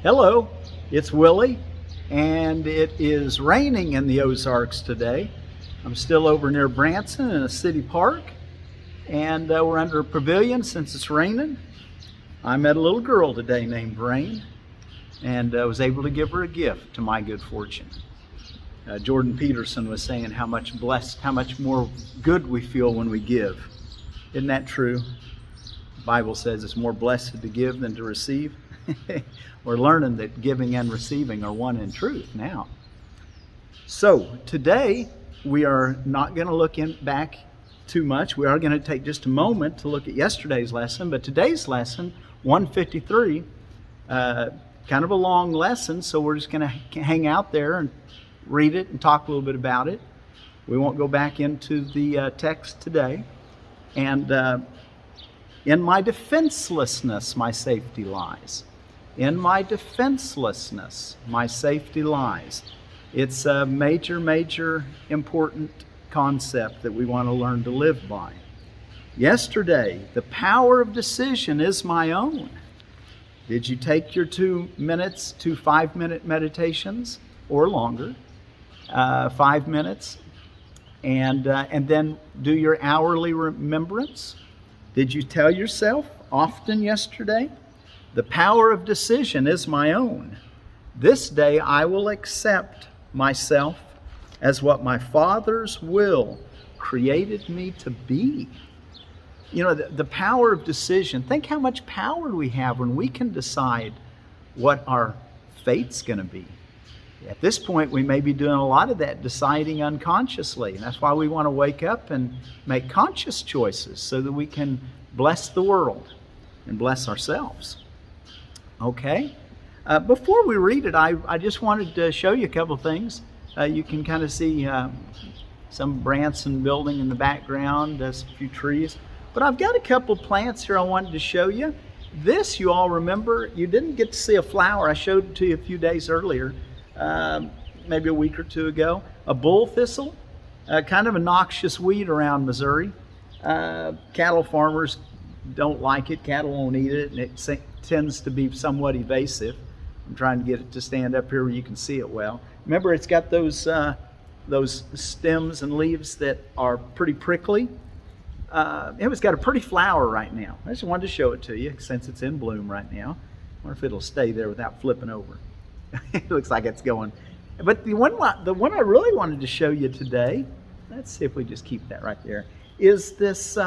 Hello, it's Willie, and it is raining in the Ozarks today. I'm still over near Branson in a city park, and we're under a pavilion since it's raining. I met a little girl today named Rain, and I was able to give her a gift to my good fortune. Jordan Peterson was saying how much more good we feel when we give. Isn't that true? The Bible says it's more blessed to give than to receive. We're learning that giving and receiving are one in truth now. So today we are not going to look back too much. We are going to take just a moment to look at yesterday's lesson, but today's lesson, 153, kind of a long lesson, so we're just going to hang out there and read it and talk a little bit about it. We won't go back into the text today. And in my defenselessness, my safety lies. In my defenselessness, my safety lies. It's a major, important concept that we want to learn to live by. Yesterday, the power of decision is my own. Did you take your 2 minutes to 5 minute meditations or longer? 5 minutes, and then do your hourly remembrance? Did you tell yourself often yesterday? The power of decision is my own. This day I will accept myself as what my Father's will created me to be. You know, the power of decision. Think how much power we have when we can decide what our fate's going to be. At this point, we may be doing a lot of that deciding unconsciously, and that's why we want to wake up and make conscious choices so that we can bless the world and bless ourselves. Okay? Before we read it, I just wanted to show you a couple things. You can kind of see some Branson building in the background, there's a few trees. But I've got a couple plants here I wanted to show you. This, you all remember, you didn't get to see a flower. I showed it to you a few days earlier, maybe a week or two ago. A bull thistle, kind of a noxious weed around Missouri. Cattle farmers don't like it. Cattle won't eat it, and it tends to be somewhat evasive. I'm trying to get it to stand up here where you can see it well. Remember, it's got those stems and leaves that are pretty prickly. It's got a pretty flower right now. I just wanted to show it to you since it's in bloom right now. I wonder if it'll stay there without flipping over. It looks like it's going. But the one I really wanted to show you today, let's see if we just keep that right there, is this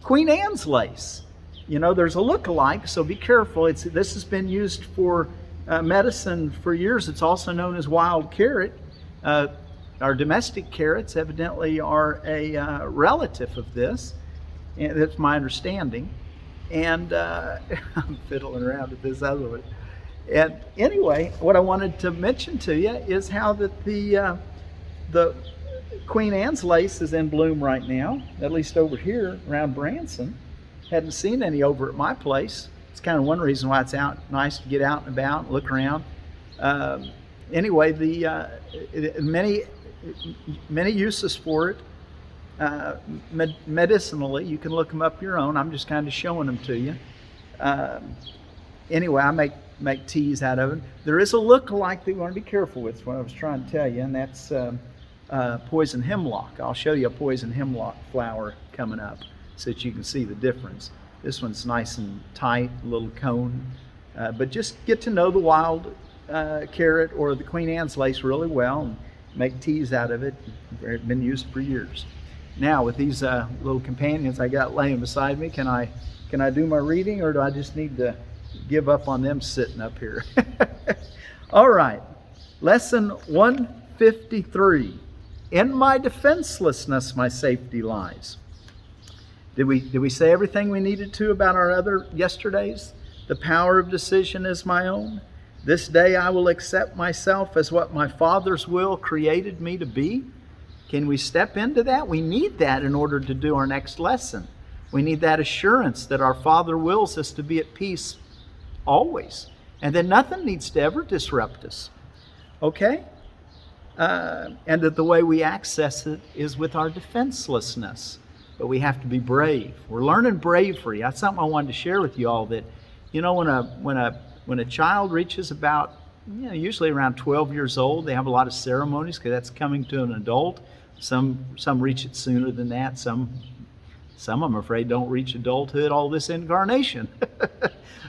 Queen Anne's lace. You know, there's a look-alike, so be careful. This has been used for medicine for years. It's also known as wild carrot. Our domestic carrots evidently are a relative of this, and that's my understanding. And I'm fiddling around with this other one. And anyway, what I wanted to mention to you is how that the Queen Anne's lace is in bloom right now, at least over here around Branson. Hadn't seen any over at my place. It's kind of one reason why it's nice to get out and about and look around. Anyway, many uses for it. Medicinally, you can look them up your own. I'm just kind of showing them to you. Anyway, I make teas out of it. There is a look-alike that you want to be careful with, what I was trying to tell you, and that's poison hemlock. I'll show you a poison hemlock flower coming up so that you can see the difference. This one's nice and tight, a little cone. But just get to know the wild carrot or the Queen Anne's lace really well and make teas out of it. They've been used for years. Now, with these little companions I got laying beside me, can I do my reading, or do I just need to give up on them sitting up here? All right. Lesson 153. In my defenselessness, my safety lies. Did we say everything we needed to about our other yesterdays? The power of decision is my own. This day I will accept myself as what my Father's will created me to be. Can we step into that? We need that in order to do our next lesson. We need that assurance that our Father wills us to be at peace always, and that nothing needs to ever disrupt us. Okay? And that the way we access it is with our defenselessness. But we have to be brave. We're learning bravery. That's something I wanted to share with you all, that, you know, when a when a child reaches about, usually around 12 years old, they have a lot of ceremonies because that's coming to an adult. Some reach it sooner than that. Some I'm afraid don't reach adulthood all this incarnation.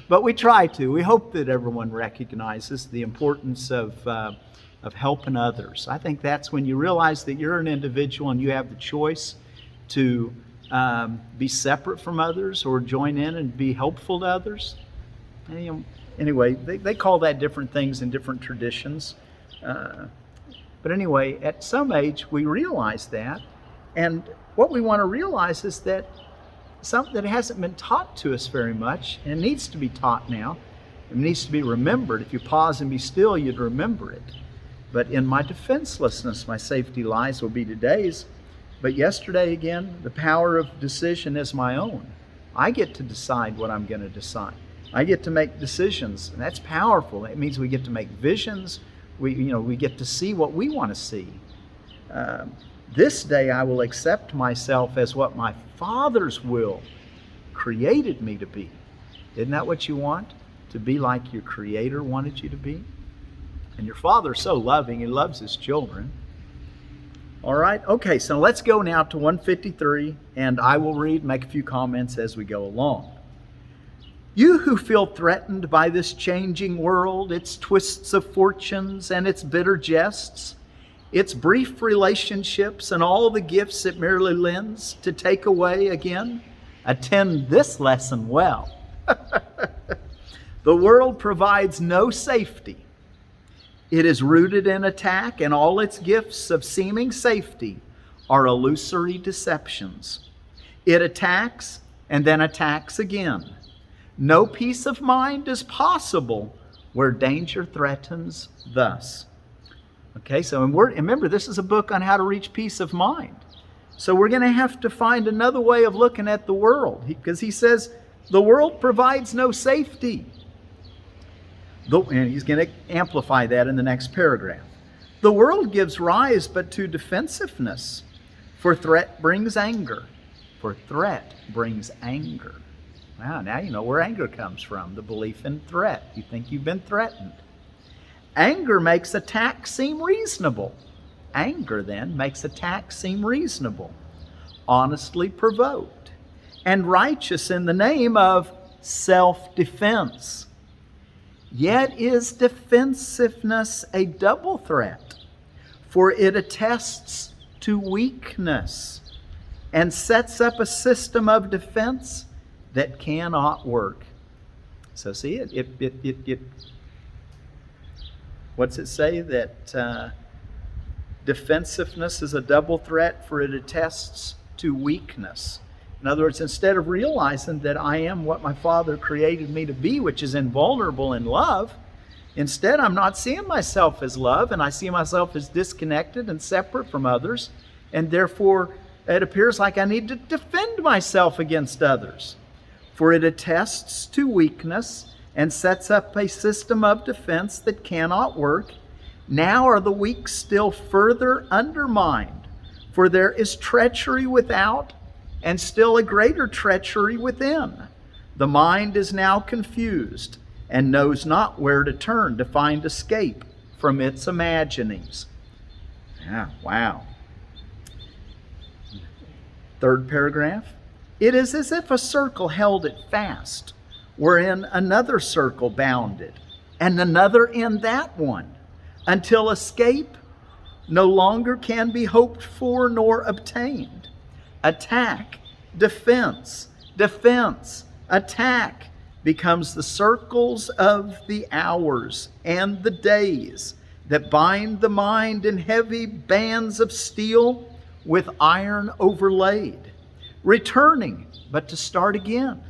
But we try to. We hope that everyone recognizes the importance of helping others. I think that's when you realize that you're an individual and you have the choice to be separate from others or join in and be helpful to others. And, anyway, they call that different things in different traditions. But anyway, at some age, we realize that. And what we want to realize is that something that hasn't been taught to us very much, and it needs to be taught now. It needs to be remembered. If you pause and be still, you'd remember it. But in my defenselessness, my safety lies will be today's. But yesterday, again, the power of decision is my own. I get to decide what I'm going to decide. I get to make decisions, and that's powerful. That means we get to make visions. We get to see what we want to see. This day I will accept myself as what my Father's will created me to be. Isn't that what you want? To be like your Creator wanted you to be? And your Father's so loving, He loves His children. All right, okay, so let's go now to 153, and I will read, make a few comments as we go along. You who feel threatened by this changing world, its twists of fortunes and its bitter jests, its brief relationships and all the gifts it merely lends to take away again, attend this lesson well. The world provides no safety. It is rooted in attack, and all its gifts of seeming safety are illusory deceptions. It attacks and then attacks again. No peace of mind is possible where danger threatens thus. Okay, so remember, this is a book on how to reach peace of mind. So we're going to have to find another way of looking at the world, because he says the world provides no safety. And he's going to amplify that in the next paragraph. The world gives rise but to defensiveness, for threat brings anger. For threat brings anger. Wow, now you know where anger comes from, the belief in threat. You think you've been threatened. Anger makes attack seem reasonable. Anger, then, makes attack seem reasonable, honestly provoked, and righteous in the name of self-defense. Yet is defensiveness a double threat, for it attests to weakness and sets up a system of defense that cannot work. So see, what's it say? That defensiveness is a double threat, for it attests to weakness. In other words, instead of realizing that I am what my Father created me to be, which is invulnerable in love, instead I'm not seeing myself as love, and I see myself as disconnected and separate from others, and therefore it appears like I need to defend myself against others. For it attests to weakness and sets up a system of defense that cannot work. Now are the weak still further undermined, for there is treachery without and still a greater treachery within. The mind is now confused and knows not where to turn to find escape from its imaginings. Yeah, wow. Third paragraph. It is as if a circle held it fast, wherein another circle bounded, and another in that one, until escape no longer can be hoped for nor obtained. Attack, defense, defense, attack becomes the circles of the hours and the days that bind the mind in heavy bands of steel with iron overlaid, returning but to start again.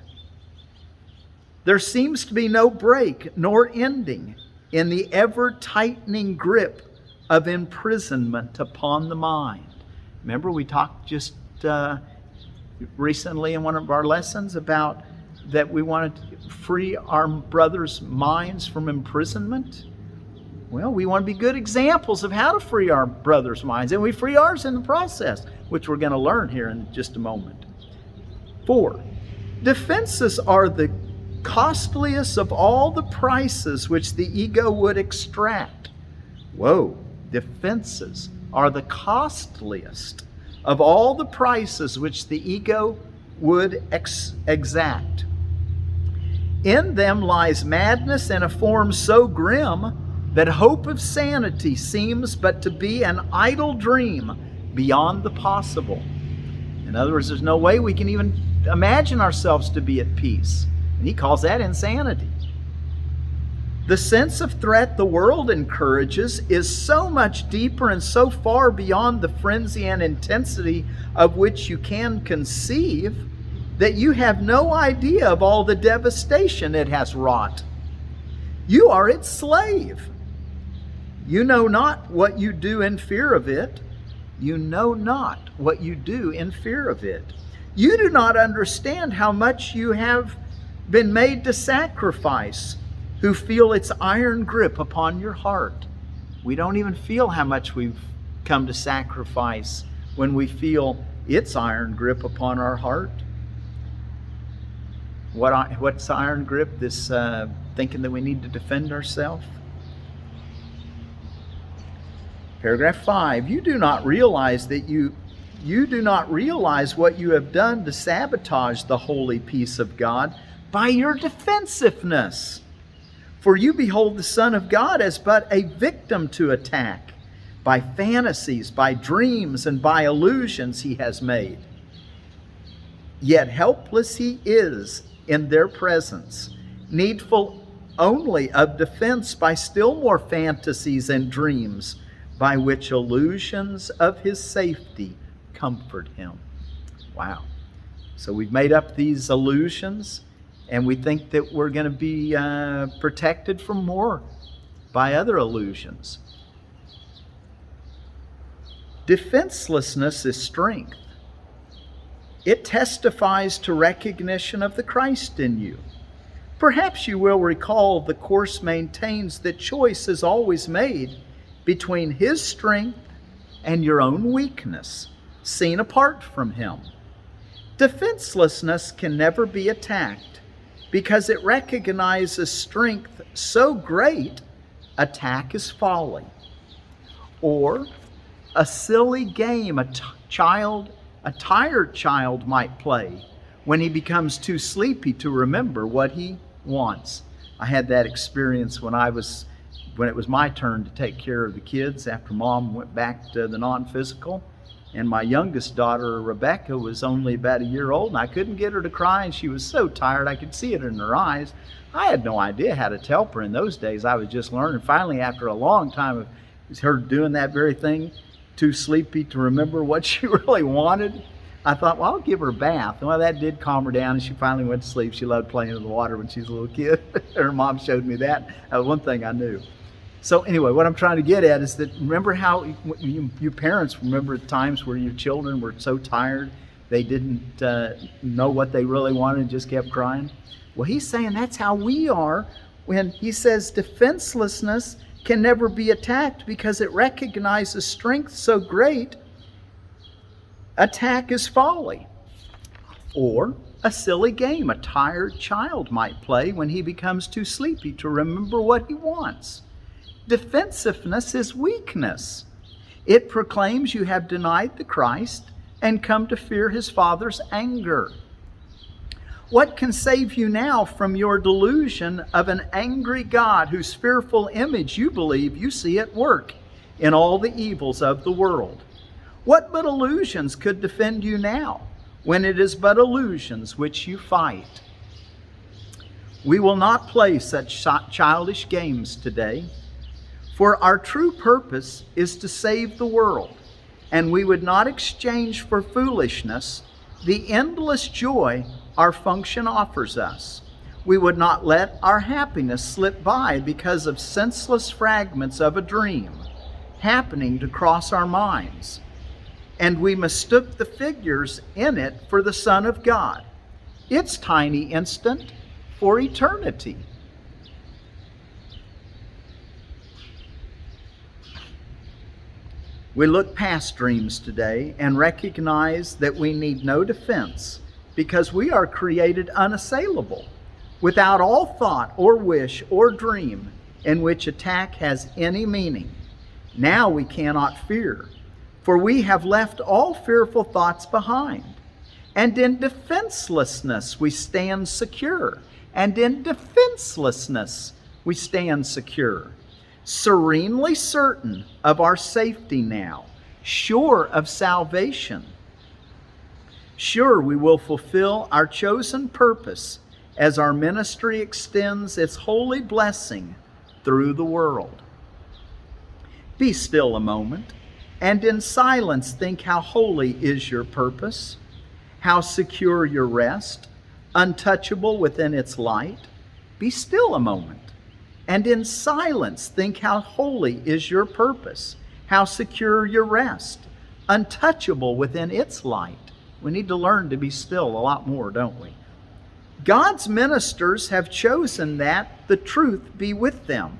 There seems to be no break nor ending in the ever-tightening grip of imprisonment upon the mind. Remember, we talked just recently in one of our lessons about that we wanted to free our brothers' minds from imprisonment. Well, we want to be good examples of how to free our brothers' minds, and we free ours in the process, which we're going to learn here in just a moment. 4, defenses are the costliest of all the prices which the ego would extract. Whoa, defenses are the costliest of all the prices which the ego would exact. In them lies madness in a form so grim that hope of sanity seems but to be an idle dream beyond the possible. In other words, there's no way we can even imagine ourselves to be at peace. And he calls that insanity. The sense of threat the world encourages is so much deeper and so far beyond the frenzy and intensity of which you can conceive that you have no idea of all the devastation it has wrought. You are its slave. You know not what you do in fear of it. You know not what you do in fear of it. You do not understand how much you have been made to sacrifice, who feel its iron grip upon your heart. We don't even feel how much we've come to sacrifice when we feel its iron grip upon our heart. What's iron grip? This thinking that we need to defend ourselves. Paragraph 5, you do not realize that you do not realize what you have done to sabotage the holy peace of God by your defensiveness. For you behold the Son of God as but a victim to attack by fantasies, by dreams, and by illusions he has made. Yet helpless he is in their presence, needful only of defense by still more fantasies and dreams, by which illusions of his safety comfort him. Wow. So we've made up these illusions, and we think that we're going to be protected from more by other illusions. Defenselessness is strength. It testifies to recognition of the Christ in you. Perhaps you will recall the course maintains that choice is always made between his strength and your own weakness, seen apart from him. Defenselessness can never be attacked because it recognizes strength so great, attack is folly. Or a silly game a tired child might play when he becomes too sleepy to remember what he wants. I had that experience when it was my turn to take care of the kids after Mom went back to the non-physical. And my youngest daughter, Rebecca, was only about a year old, and I couldn't get her to cry, and she was so tired. I could see it in her eyes. I had no idea how to help her in those days. I was just learning. Finally, after a long time of her doing that very thing, too sleepy to remember what she really wanted, I thought, well, I'll give her a bath. Well, that did calm her down, and she finally went to sleep. She loved playing in the water when she was a little kid. Her mom showed me that. That was one thing I knew. So anyway, what I'm trying to get at is that remember how you parents remember times where your children were so tired they didn't know what they really wanted and just kept crying? Well, he's saying that's how we are when he says defenselessness can never be attacked because it recognizes strength so great, attack is folly. Or a silly game a tired child might play when he becomes too sleepy to remember what he wants. Defensiveness is weakness. It proclaims you have denied the Christ and come to fear his Father's anger. What can save you now from your delusion of an angry God whose fearful image you believe you see at work in all the evils of the world? What but illusions could defend you now, when it is but illusions which you fight? We will not play such childish games today. For our true purpose is to save the world, and we would not exchange for foolishness the endless joy our function offers us. We would not let our happiness slip by because of senseless fragments of a dream happening to cross our minds. And we mistook the figures in it for the Son of God, its tiny instant for eternity. We look past dreams today and recognize that we need no defense because we are created unassailable. without all thought or wish or dream in which attack has any meaning. Now we cannot fear, for we have left all fearful thoughts behind. And in defenselessness we stand secure. And in defenselessness we stand secure, serenely certain of our safety now, sure of salvation. Sure we will fulfill our chosen purpose as our ministry extends its holy blessing through the world. Be still a moment, and in silence think how holy is your purpose, how secure your rest, untouchable within its light. Be still a moment, and in silence think how holy is your purpose, how secure your rest, untouchable within its light. We need to learn to be still a lot more, don't we? God's ministers have chosen that the truth be with them.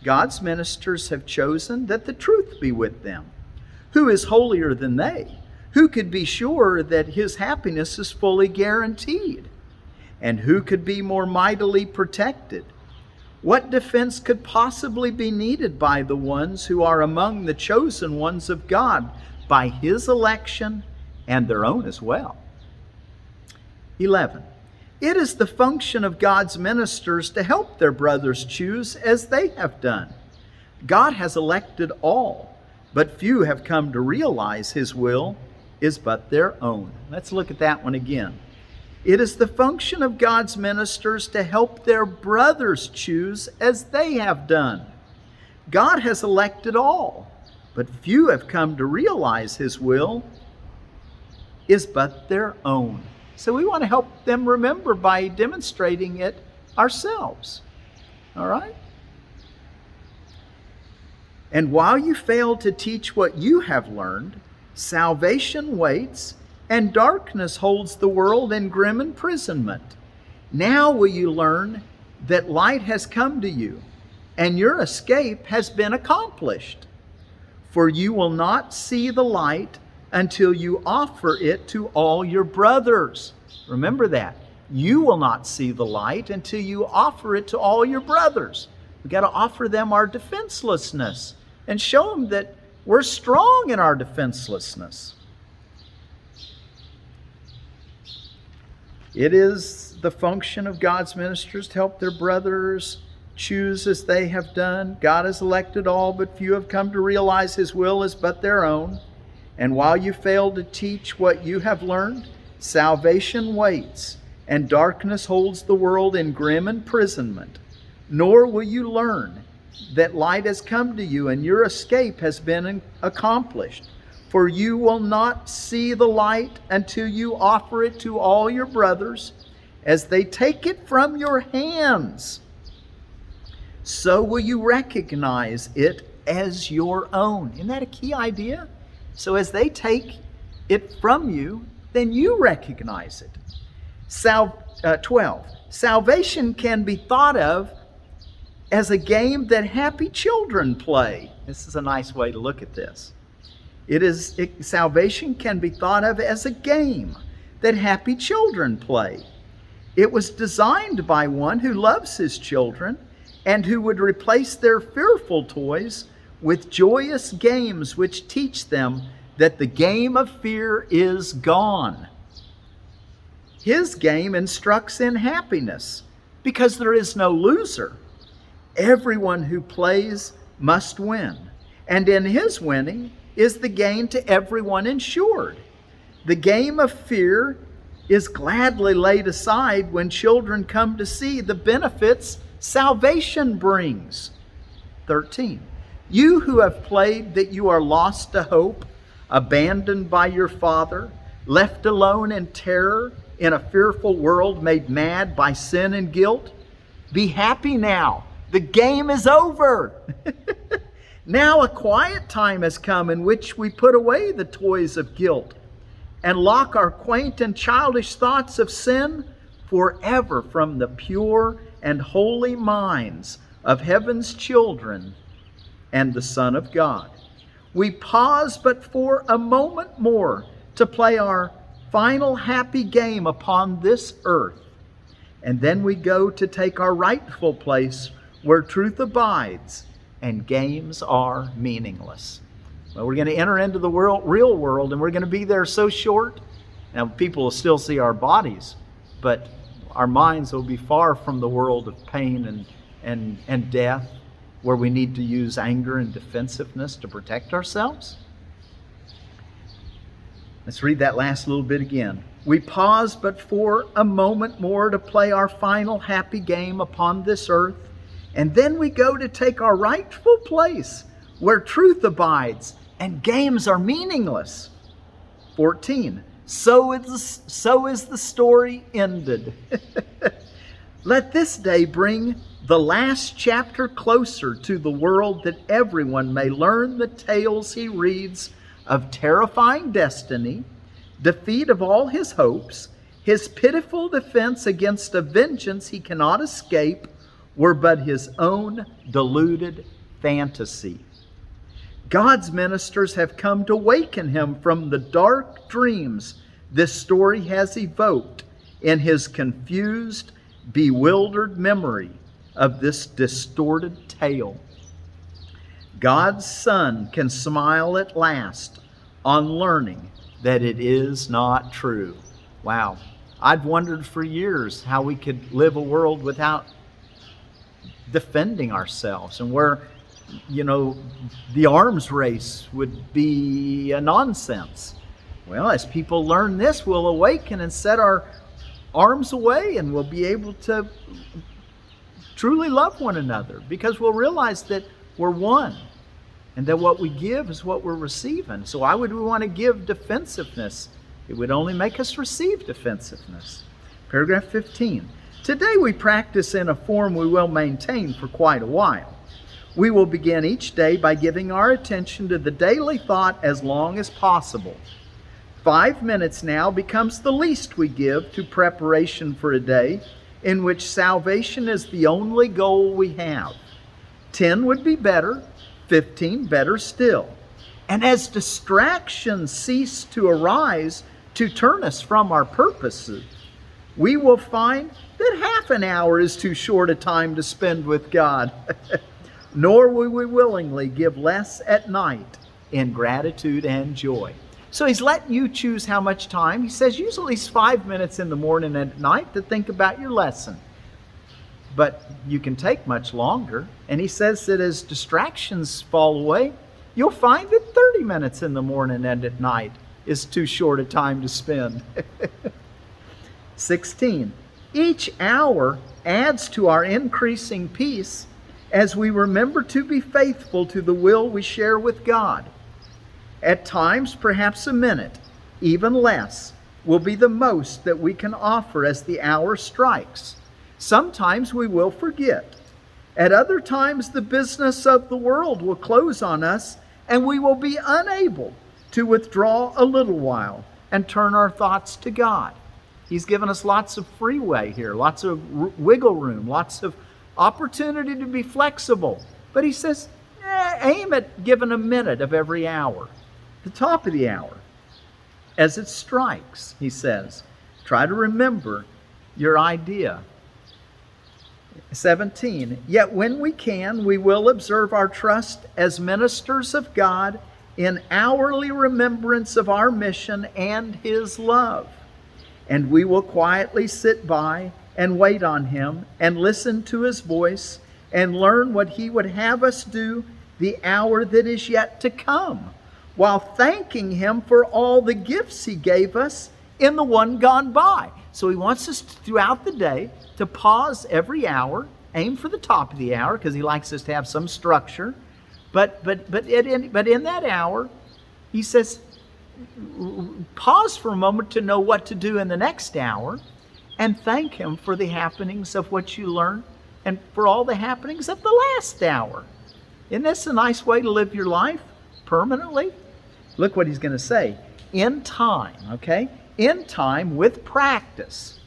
God's ministers have chosen that the truth be with them. Who is holier than they? Who could be sure that his happiness is fully guaranteed? And who could be more mightily protected? What defense could possibly be needed by the ones who are among the chosen ones of God by his election and their own as well? 11. It is the function of God's ministers to help their brothers choose as they have done. God has elected all, but few have come to realize his will is but their own. Let's look at that one again. It is the function of God's ministers to help their brothers choose as they have done. God has elected all, but few have come to realize his will is but their own. So we want to help them remember by demonstrating it ourselves. All right? And while you fail to teach what you have learned, salvation waits, and darkness holds the world in grim imprisonment. Now will you learn that light has come to you, and your escape has been accomplished. For you will not see the light until you offer it to all your brothers. Remember that. You will not see the light until you offer it to all your brothers. We've got to offer them our defenselessness and show them that we're strong in our defenselessness. It is the function of God's ministers to help their brothers choose as they have done. God has elected all, but few have come to realize his will is but their own. And while you fail to teach what you have learned, salvation waits, and darkness holds the world in grim imprisonment. Nor will you learn that light has come to you, and your escape has been accomplished. For you will not see the light until you offer it to all your brothers, as they take it from your hands. So will you recognize it as your own. Isn't that a key idea? So as they take it from you, then you recognize it. 12. Salvation can be thought of as a game that happy children play. This is a nice way to look at this. Salvation can be thought of as a game that happy children play. It was designed by one who loves his children and who would replace their fearful toys with joyous games which teach them that the game of fear is gone. His game instructs in happiness because there is no loser. Everyone who plays must win, and in his winning is the gain to everyone insured. The game of fear is gladly laid aside when children come to see the benefits salvation brings. 13. You who have played that you are lost to hope, abandoned by your father, left alone in terror in a fearful world made mad by sin and guilt, be happy now. The game is over. Now a quiet time has come in which we put away the toys of guilt and lock our quaint and childish thoughts of sin forever from the pure and holy minds of heaven's children and the Son of God. We pause but for a moment more to play our final happy game upon this earth. And then we go to take our rightful place where truth abides and games are meaningless. Well, we're going to enter into the real world, and we're going to be there so short. Now, people will still see our bodies, but our minds will be far from the world of pain and death, where we need to use anger and defensiveness to protect ourselves. Let's read that last little bit again. We pause but for a moment more to play our final happy game upon this earth, and then we go to take our rightful place where truth abides and games are meaningless. 14. So is the story ended. Let this day bring the last chapter closer to the world, that everyone may learn the tales he reads of terrifying destiny, defeat of all his hopes, his pitiful defense against a vengeance he cannot escape, were but his own deluded fantasy. God's ministers have come to waken him from the dark dreams this story has evoked in his confused, bewildered memory of this distorted tale. God's Son can smile at last on learning that it is not true. Wow. I've wondered for years how we could live a world without defending ourselves, and where, the arms race would be a nonsense. Well, as people learn this, we'll awaken and set our arms away, and we'll be able to truly love one another, because we'll realize that we're one, and that what we give is what we're receiving. So why would we want to give defensiveness? It would only make us receive defensiveness. Paragraph 15. Today we practice in a form we will maintain for quite a while. We will begin each day by giving our attention to the daily thought as long as possible. 5 minutes now becomes the least we give to preparation for a day in which salvation is the only goal we have. 10 would be better, 15 better still. And as distractions cease to arise to turn us from our purposes, we will find that half an hour is too short a time to spend with God. Nor will we willingly give less at night in gratitude and joy. So he's letting you choose how much time. He says use at least 5 minutes in the morning and at night to think about your lesson. But you can take much longer. And he says that as distractions fall away, you'll find that 30 minutes in the morning and at night is too short a time to spend. 16. Each hour adds to our increasing peace as we remember to be faithful to the will we share with God. At times, perhaps a minute, even less, will be the most that we can offer as the hour strikes. Sometimes we will forget. At other times, the business of the world will close on us, and we will be unable to withdraw a little while and turn our thoughts to God. He's given us lots of freeway here, lots of wiggle room, lots of opportunity to be flexible. But he says, aim at giving a minute of every hour. The top of the hour, as it strikes, he says, try to remember your idea. 17. Yet when we can, we will observe our trust as ministers of God in hourly remembrance of our mission and his love. And we will quietly sit by and wait on him and listen to his voice and learn what he would have us do the hour that is yet to come, while thanking him for all the gifts he gave us in the one gone by. So he wants us throughout the day to pause every hour, aim for the top of the hour, because he likes us to have some structure. But in that hour, he says, pause for a moment to know what to do in the next hour, and thank him for the happenings of what you learned and for all the happenings of the last hour. Isn't this a nice way to live your life permanently? Look what he's going to say. In time, okay? In time, with practice,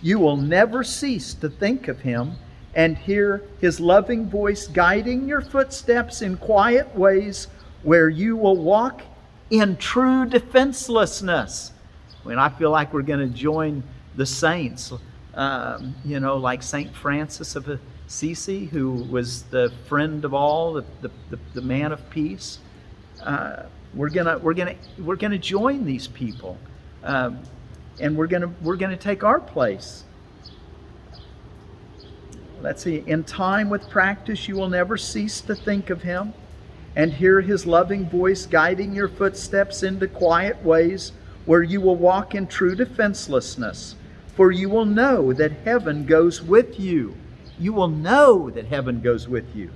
you will never cease to think of him and hear his loving voice guiding your footsteps in quiet ways where you will walk in true defenselessness. When I feel like we're going to join the saints, Like St. Francis of Assisi, who was the friend of all, the man of peace. We're gonna join these people, and we're gonna take our place. Let's see. In time, with practice, you will never cease to think of Him and hear His loving voice guiding your footsteps into quiet ways where you will walk in true defenselessness. For you will know that heaven goes with you. You will know that heaven goes with you.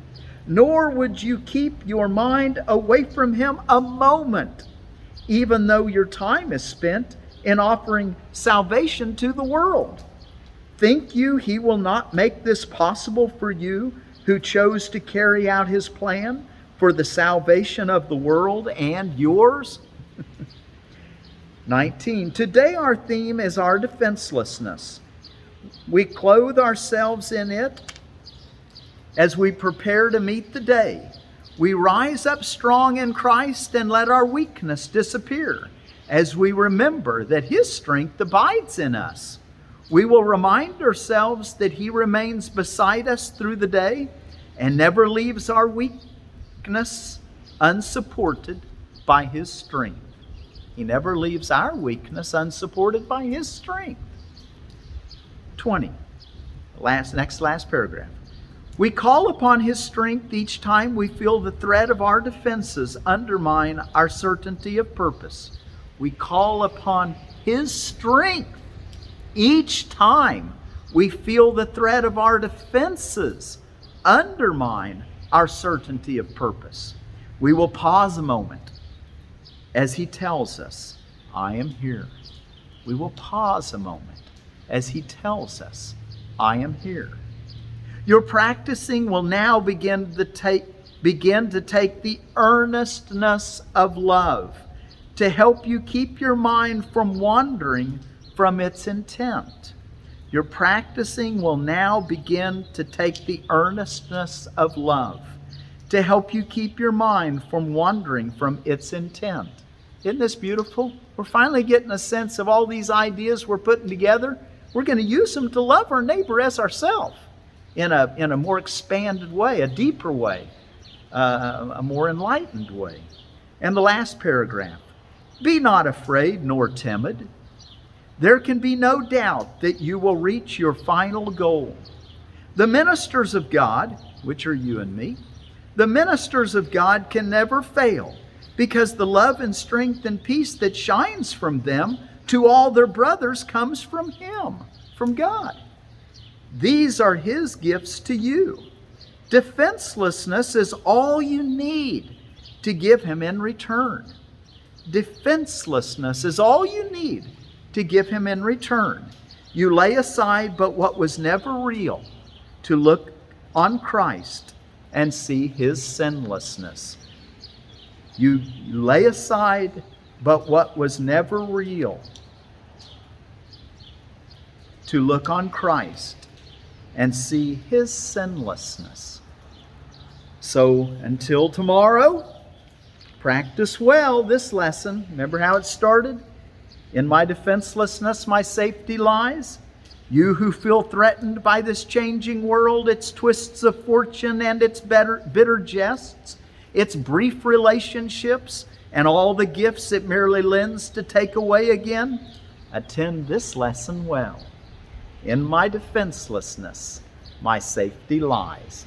Nor would you keep your mind away from Him a moment, even though your time is spent in offering salvation to the world. Think you He will not make this possible for you who chose to carry out His plan for the salvation of the world and yours? 19. Today our theme is our defenselessness. We clothe ourselves in it as we prepare to meet the day. We rise up strong in Christ and let our weakness disappear as we remember that His strength abides in us. We will remind ourselves that He remains beside us through the day and never leaves our weakness unsupported by His strength. He never leaves our weakness unsupported by His strength. 20. Last paragraph. We call upon His strength each time we feel the threat of our defenses undermine our certainty of purpose. We call upon His strength each time we feel the threat of our defenses undermine our certainty of purpose. We will pause a moment as He tells us, I am here. We will pause a moment as He tells us, I am here. Your practicing will now begin to take the earnestness of love to help you keep your mind from wandering from its intent. Your practicing will now begin to take the earnestness of love to help you keep your mind from wandering from its intent. Isn't this beautiful? We're finally getting a sense of all these ideas we're putting together. We're going to use them to love our neighbor as ourselves in a more expanded way, a deeper way, a more enlightened way. And the last paragraph, be not afraid nor timid. There can be no doubt that you will reach your final goal. The ministers of God, which are you and me, the ministers of God can never fail because the love and strength and peace that shines from them to all their brothers comes from Him, from God. These are His gifts to you. Defenselessness is all you need to give Him in return. Defenselessness is all you need to give Him in return. You lay aside but what was never real to look on Christ and see His sinlessness. You lay aside but what was never real to look on Christ and see His sinlessness. So until tomorrow, practice well this lesson. Remember how it started? In my defenselessness, my safety lies. You who feel threatened by this changing world, its twists of fortune and its bitter jests, its brief relationships, and all the gifts it merely lends to take away again, attend this lesson well. In my defenselessness, my safety lies.